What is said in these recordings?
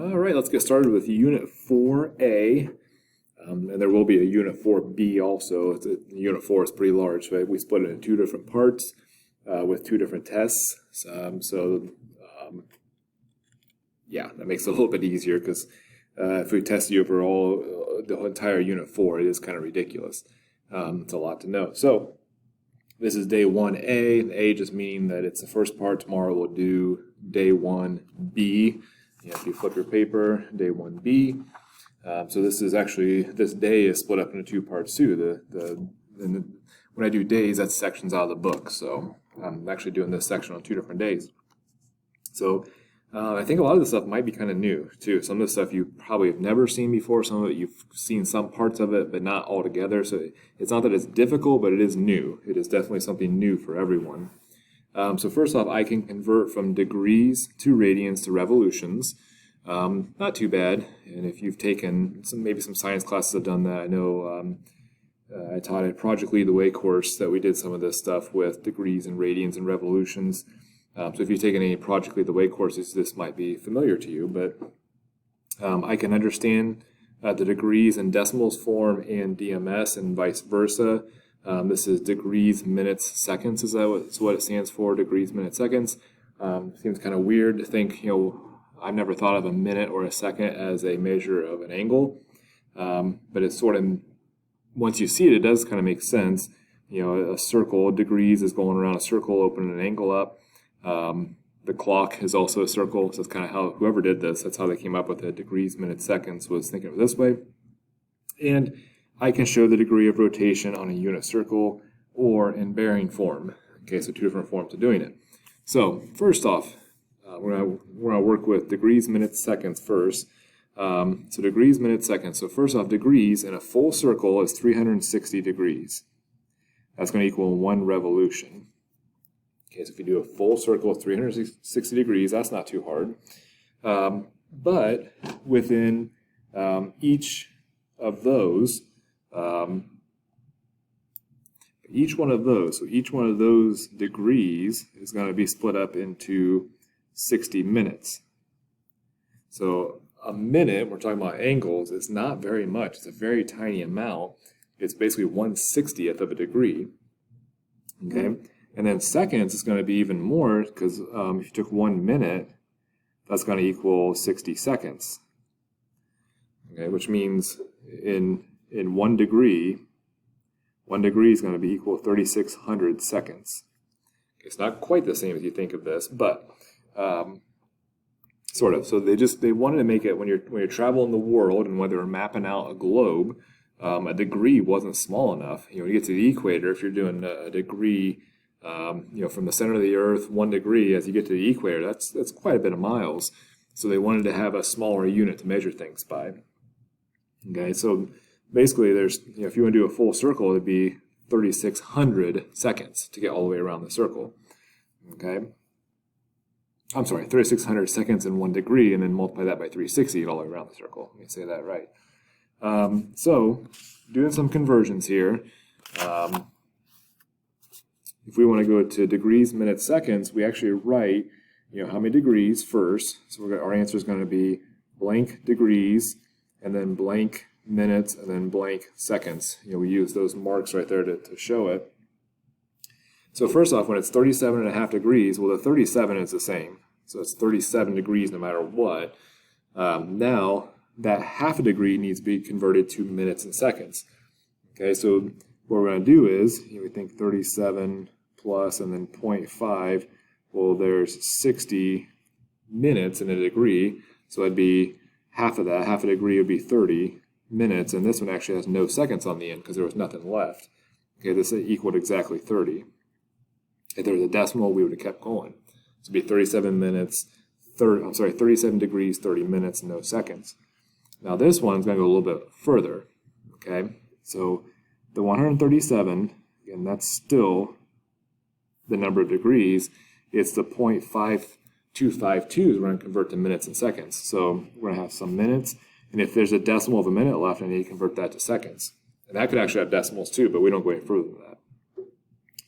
All right, let's get started with Unit 4A. And there will be a Unit 4B also. Unit 4 is pretty large, so we split it into two different parts with two different tests. Yeah, that makes it a little bit easier because if we test you for the entire Unit 4, it is kind of ridiculous. It's a lot to know. So this is day 1A, and A just meaning that it's the first part. Tomorrow we'll do day 1B. If you flip your paper, day 1B. So this day is split up into two parts too. When I do days, that's sections out of the book. So I'm actually doing this section on 2 different days. So I think a lot of this stuff might be kind of new too. Some of the stuff you probably have never seen before. Some of it you've seen some parts of it, but not all together. So it's not that it's difficult, but it is new. It is definitely something new for everyone. So first off, I can convert from degrees to radians to revolutions. Not too bad. And if you've taken maybe some science classes have done that. I know I taught a Project Lead the Way course that we did some of this stuff with degrees and radians and revolutions. So if you've taken any Project Lead the Way courses, this might be familiar to you. But I can understand the degrees in decimals form and DMS and vice versa. This is degrees, minutes, seconds is what it stands for, degrees, minutes, seconds. Seems kind of weird to think, I've never thought of a minute or a second as a measure of an angle. But it's sort of, once you see it, it does kind of make sense. A circle, degrees is going around a circle, opening an angle up. The clock is also a circle, so it's kind of how whoever did this, that's how they came up with the degrees, minutes, seconds, was thinking of it this way. And I can show the degree of rotation on a unit circle or in bearing form. Okay, so 2 different forms of doing it. So first off, we're gonna work with degrees, minutes, seconds first. So degrees, minutes, seconds. So first off, degrees in a full circle is 360 degrees. That's going to equal 1 revolution. Okay, so if you do a full circle of 360 degrees, that's not too hard. But within each of those, each one of those degrees is going to be split up into 60 minutes. So a minute, we're talking about angles, is not very much. It's a very tiny amount. It's basically 1/60th of a degree. Okay, and then seconds is going to be even more because if you took 1 minute, that's going to equal 60 seconds. Okay, which means in 1 degree is going to be equal to 3,600 seconds. Okay, it's not quite the same as you think of this, but sort of. So they wanted to make it when you're traveling the world and when they were mapping out a globe, a degree wasn't small enough. When you get to the equator, if you're doing a degree, from the center of the Earth, 1 degree, as you get to the equator, that's quite a bit of miles. So they wanted to have a smaller unit to measure things by. Okay, so basically, there's if you want to do a full circle, it'd be 3,600 seconds to get all the way around the circle. Okay, I'm sorry, 3,600 seconds in 1 degree, and then multiply that by 360 to get all the way around the circle. Let me say that right. So, doing some conversions here. If we want to go to degrees, minutes, seconds, we actually write, how many degrees first. So our answer is going to be blank degrees, and then blank minutes, and then blank seconds. We use those marks right there to show it. So first off, when it's 37.5 degrees, well, the 37 is the same. So it's 37 degrees no matter what. Now, that half a degree needs to be converted to minutes and seconds. Okay, so what we're going to do is, we think 37 plus and then 0.5. Well, there's 60 minutes in a degree, so it'd be half of that. Half a degree would be 30 minutes, and this one actually has no seconds on the end because there was nothing left. Okay, this equaled exactly 30. If there was a decimal, we would have kept going. So it'd be 37 minutes, 37 degrees, 30 minutes, no seconds. Now this one's going to go a little bit further. Okay, so the 137, again, that's still the number of degrees. It's the 0.5252 we're going to convert to minutes and seconds. So we're going to have some minutes, and if there's a decimal of a minute left, I need to convert that to seconds. And that could actually have decimals too, but we don't go any further than that.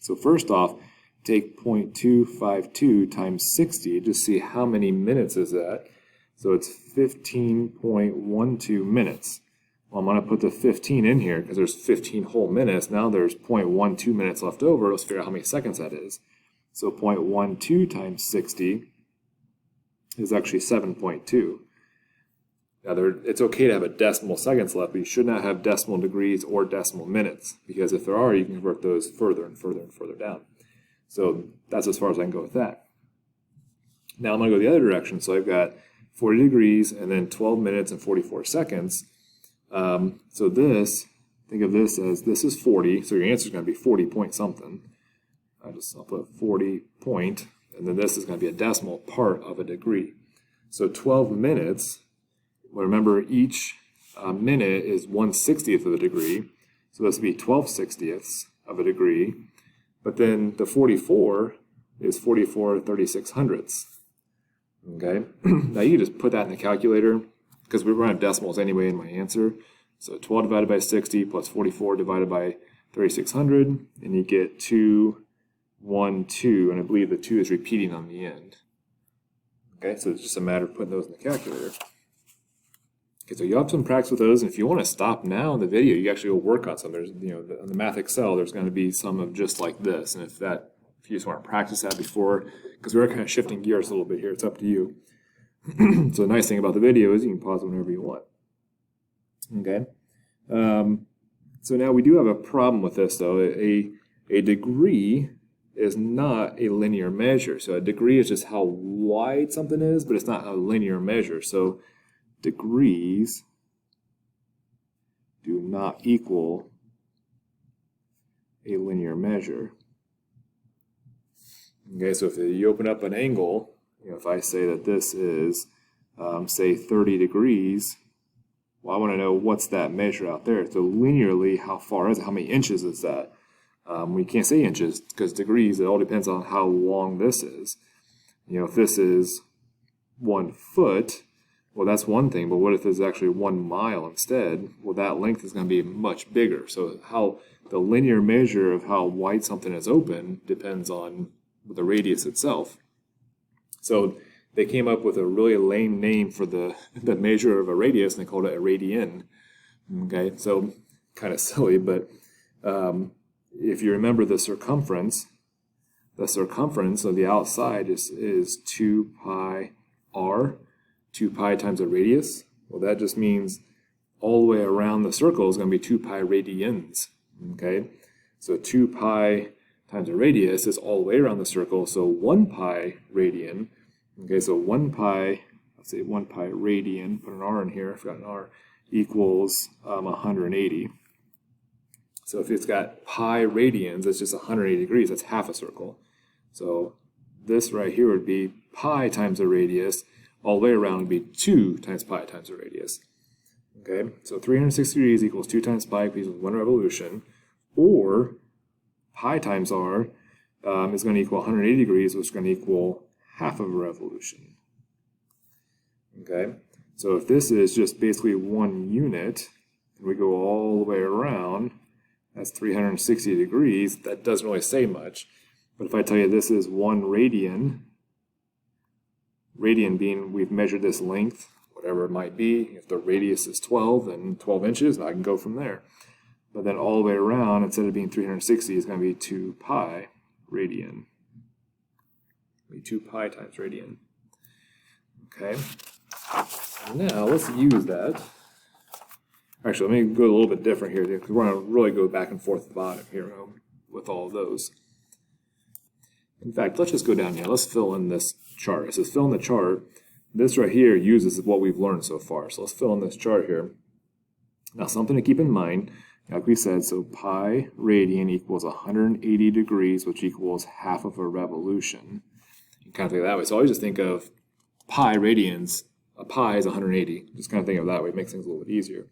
So first off, take 0.252 times 60 to see how many minutes is that. So it's 15.12 minutes. Well, I'm going to put the 15 in here because there's 15 whole minutes. Now there's 0.12 minutes left over. Let's figure out how many seconds that is. So 0.12 times 60 is actually 7.2. Now, it's okay to have a decimal seconds left, but you should not have decimal degrees or decimal minutes, because if there are, you can convert those further and further and further down. So that's as far as I can go with that. Now I'm going to go the other direction. So I've got 40 degrees and then 12 minutes and 44 seconds. So this, think of this as, this is 40, so your answer is going to be 40 point something. I'll put 40 point, and then this is going to be a decimal part of a degree. So 12 minutes, well, remember each minute is 1/60th of a degree, so this would be 12/60ths of a degree. But then the 44 is 44 3600ths. Okay, now you just put that in the calculator, because we're going to have decimals anyway in my answer. So 12 divided by 60 plus 44 divided by 3600, and you get 212, and I believe the 2 is repeating on the end. Okay, so it's just a matter of putting those in the calculator. Okay, so you have some practice with those, and if you want to stop now in the video, you actually will work on some. There's, on the Math Excel, there's going to be some of just like this, and if you just want to practice that before, because we're kind of shifting gears a little bit here, it's up to you. So the nice thing about the video is you can pause it whenever you want. Okay, so now we do have a problem with this though. A degree is not a linear measure. So a degree is just how wide something is, but it's not a linear measure. So degrees do not equal a linear measure. Okay, so if you open up an angle, if I say that this is, say, 30 degrees, well, I want to know what's that measure out there. So linearly, how far is it? How many inches is that? We can't say inches because degrees, it all depends on how long this is. If this is 1 foot, well, that's one thing, but what if it's actually 1 mile instead? Well, that length is going to be much bigger. So how the linear measure of how wide something is open depends on the radius itself. So they came up with a really lame name for the measure of a radius, and they called it a radian. Okay, so kind of silly, but if you remember the circumference of the outside is 2 pi r, 2 pi times the radius. Well, that just means all the way around the circle is going to be 2 pi radians. Okay, so 2 pi times the radius is all the way around the circle, so 1 pi radian. Okay, so 1 pi, let's say 1 pi radian, put an r in here, I forgot an r, equals 180. So if it's got pi radians, it's just 180 degrees, that's half a circle. So this right here would be pi times the radius, all the way around would be 2 times pi times the radius. Okay, so 360 degrees equals 2 times pi equals 1 revolution, or pi times r is going to equal 180 degrees, which is going to equal half of a revolution. Okay, so if this is just basically 1 unit, and we go all the way around, that's 360 degrees, that doesn't really say much. But if I tell you this is 1 radian, radian being we've measured this length, whatever it might be, if the radius is 12, then 12 inches, I can go from there. But then all the way around, instead of being 360, it's going to be 2 pi radian. It'll be 2 pi times radian. Okay. Now let's use that. Actually, let me go a little bit different here, because we're going to really go back and forth at the bottom here with all of those. In fact, let's just go down here. Let's fill in this chart. It says fill in the chart. This right here uses what we've learned so far. So let's fill in this chart here. Now, something to keep in mind, like we said, so pi radian equals 180 degrees, which equals half of a revolution. You kind of think of it that way. So I always just think of pi radians. A pi is 180. Just kind of think of it that way. It makes things a little bit easier.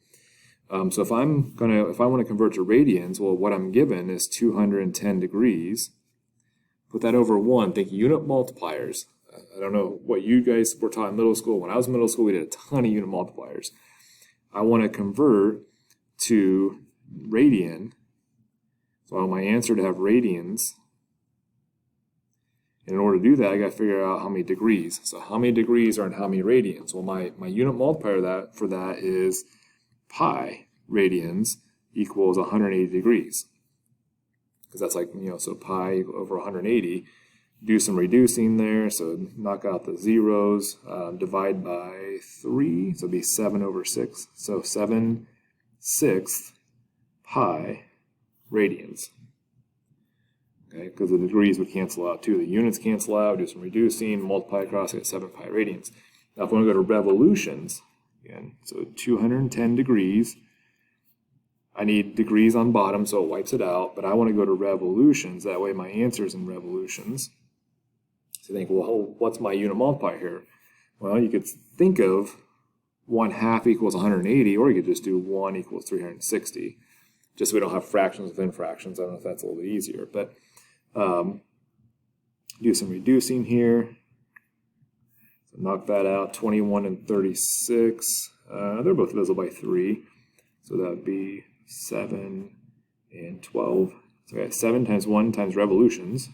So if I want to convert to radians, well, what I'm given is 210 degrees. Put that over 1. Think unit multipliers. I don't know what you guys were taught in middle school. When I was in middle school, we did a ton of unit multipliers. I want to convert to radian. So I want my answer to have radians. And in order to do that, I got to figure out how many degrees. So how many degrees are in how many radians? Well, my unit multiplier for that is pi radians equals 180 degrees. Because that's like, so pi over 180. Do some reducing there, so knock out the zeros, divide by 3, so it'd be 7 over 6. So 7/6 pi radians. Okay, because the degrees would cancel out too. The units cancel out, do some reducing, multiply across, get 7 pi radians. Now if we want to go to revolutions, again, so 210 degrees, I need degrees on bottom so it wipes it out, but I want to go to revolutions, that way my answer is in revolutions. So you think, well, what's my unit multiplier here? Well, you could think of 1/2 equals 180, or you could just do 1 equals 360. Just so we don't have fractions within fractions. I don't know if that's a little bit easier, but do some reducing here. So knock that out, 21 and 36. They're both divisible by 3. So that would be 7 and 12. So we got 7 times 1 times revolutions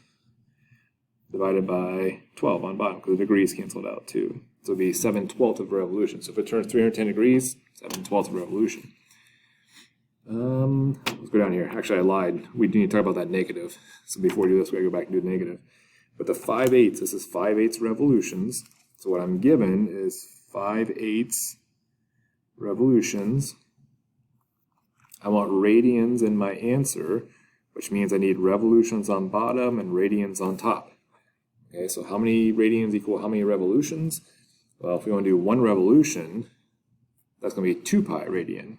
divided by 12 on bottom, because the degrees canceled out too. So it would be 7/12 of revolution. So if it turns 310 degrees, 7/12 of revolution. Let's go down here. Actually, I lied. We need to talk about that negative. So before we do this, we gotta go back and do the negative. But the 5/8, this is 5/8 revolutions. So what I'm given is 5/8 revolutions. I want radians in my answer, which means I need revolutions on bottom and radians on top. Okay, so how many radians equal how many revolutions? Well, if we want to do 1 revolution, that's going to be 2 pi radian.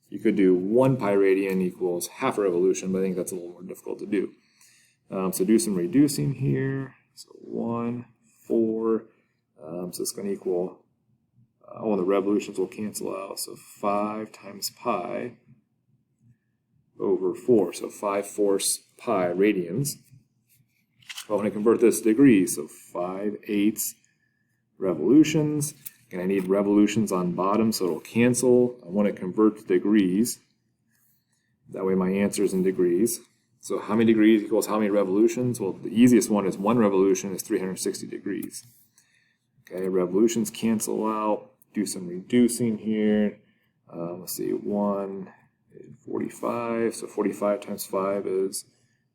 You could do 1 pi radian equals half a revolution, but I think that's a little more difficult to do. So do some reducing here. So 1, 4. So it's going to equal, all the revolutions will cancel out. So 5 times pi over 4. So 5/4 pi radians. I want to convert this to degrees. So 5/8 revolutions. And I need revolutions on bottom, so it'll cancel. I want to convert to degrees. That way my answer is in degrees. So how many degrees equals how many revolutions? Well, the easiest one is 1 revolution is 360 degrees. Okay, revolutions cancel out. Do some reducing here. Let's see, 1, 45. So 45 times 5 is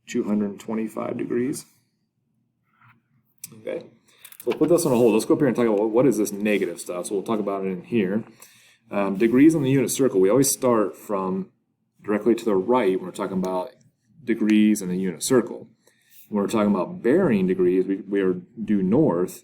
225 degrees. Okay. So we'll put this on a hold. Let's go up here and talk about what is this negative stuff. So we'll talk about it in here. Degrees on the unit circle, we always start from directly to the right when we're talking about degrees in the unit circle. When we're talking about bearing degrees, we are due north,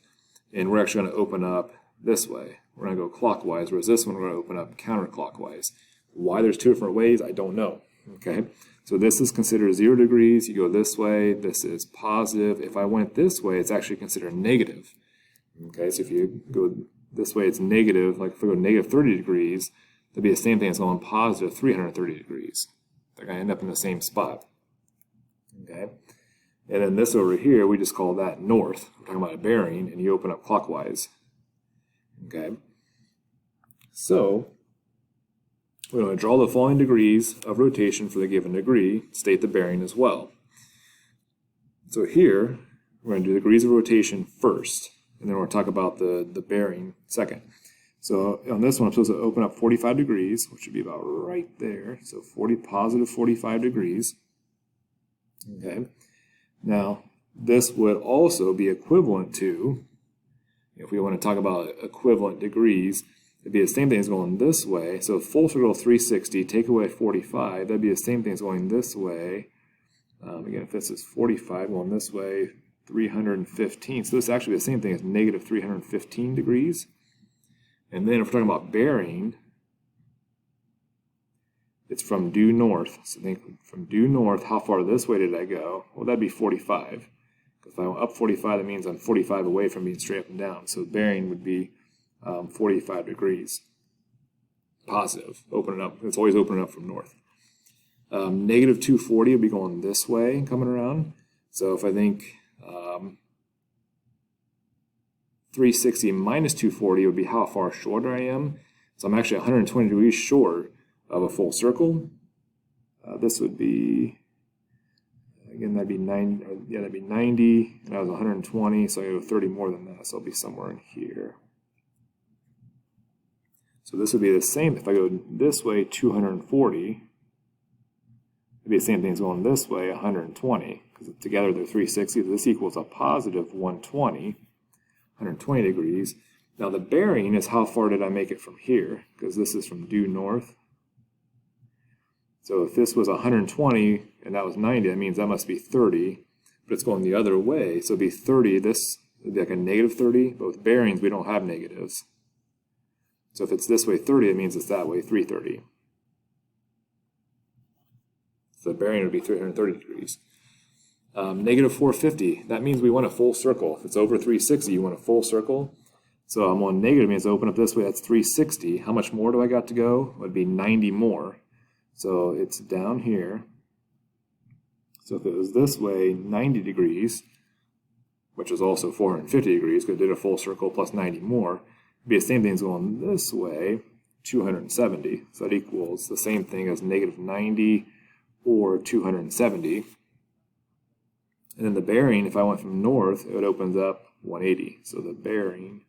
and we're actually going to open up this way. We're going to go clockwise, whereas this one we're going to open up counterclockwise. Why there's 2 different ways, I don't know. Okay, so this is considered 0 degrees. You go this way, this is positive. If I went this way, it's actually considered negative. Okay, so if you go this way, it's negative. Like if I go negative 30 degrees, that'd be the same thing as going positive 330 degrees. They're going to end up in the same spot. Okay, and then this over here, we just call that north. We're talking about a bearing, and you open up clockwise. Okay, so we're going to draw the following degrees of rotation for the given degree, state the bearing as well. So here, we're going to do degrees of rotation first, and then we're going to talk about the bearing second. So on this one, I'm supposed to open up 45 degrees, which would be about right there. So positive 45 degrees. Okay. Now, this would also be equivalent to, if we want to talk about equivalent degrees, it'd be the same thing as going this way. So full circle 360, take away 45, that'd be the same thing as going this way. Again, if this is 45 going this way, 315. So this is actually the same thing as negative 315 degrees. And then if we're talking about bearing, it's from due north. So think from due north, how far this way did I go? Well, that'd be 45. If I went up 45, that means I'm 45 away from being straight up and down. So bearing would be 45 degrees. Positive. Open it up. It's always opening up from north. Negative 240 would be going this way, coming around. So if I think 360 minus 240 would be how far shorter I am. So I'm actually 120 degrees short of a full circle. This would be, again, that'd be 90, yeah, that'd be 90, and that was 120, so I go 30 more than that, so I'll be somewhere in here. So this would be the same. If I go this way, 240, it'd be the same thing as going this way, 120, because together they're 360. So this equals a positive 120 degrees. Now the bearing is how far did I make it from here, because this is from due north. So if this was 120 and that was 90, that means that must be 30, but it's going the other way. So it'd be 30, this would be like a negative 30, but with bearings we don't have negatives. So if it's this way 30, it means it's that way 330. So the bearing would be 330 degrees. Negative 450, that means we want a full circle. If it's over 360, you want a full circle. So I'm on negative, means open up this way, that's 360. How much more do I got to go? It would be 90 more. So it's down here. So if it was this way, 90 degrees, which is also 450 degrees, because it did a full circle plus 90 more, it'd be the same thing as going this way, 270. So that equals the same thing as negative 90 or 270. And then the bearing, if I went from north, it opens up 180. So the bearing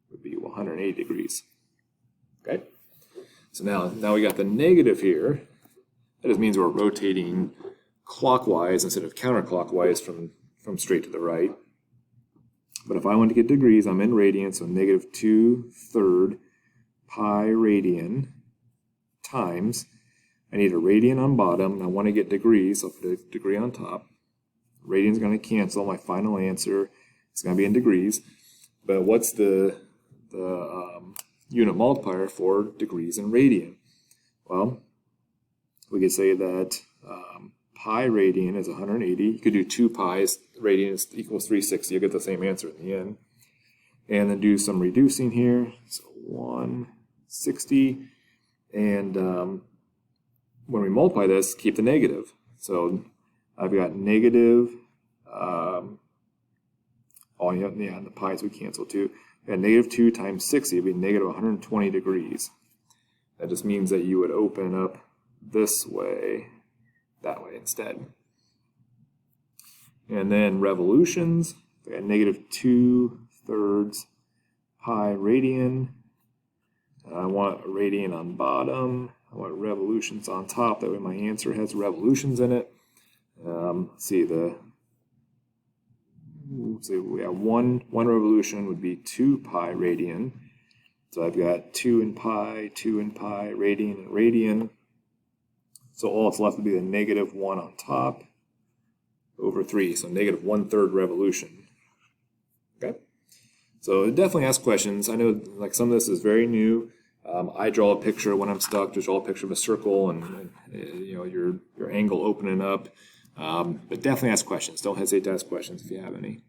would be 180 degrees. Okay? So now we got the negative here. That just means we're rotating clockwise instead of counterclockwise from straight to the right. But if I want to get degrees, I'm in radians, so negative 2/3 pi radian times, I need a radian on bottom, and I want to get degrees, so I'll put a degree on top. Radian's going to cancel. My final answer is going to be in degrees. But what's the unit multiplier for degrees in radian? Well, we could say that pi radian is 180. You could do 2 pi's. Radian equals 360. You'll get the same answer in the end. And then do some reducing here. So 160. And when we multiply this, keep the negative. So I've got negative, the pi's we cancel too. And negative 2 times 60 would be negative 120 degrees. That just means that you would open up this way, that way instead. And then revolutions, we got negative 2/3 pi radian. I want a radian on bottom. I want revolutions on top. That way my answer has revolutions in it. One revolution would be 2 pi radian. So I've got 2 in pi, radian, and radian. So all that's left would be the negative 1 on top over 3. So negative 1/3 revolution. Okay? So it definitely asks questions. I know like some of this is very new. I draw a picture when I'm stuck. Just draw a picture of a circle and your angle opening up. But definitely ask questions. Don't hesitate to ask questions if you have any.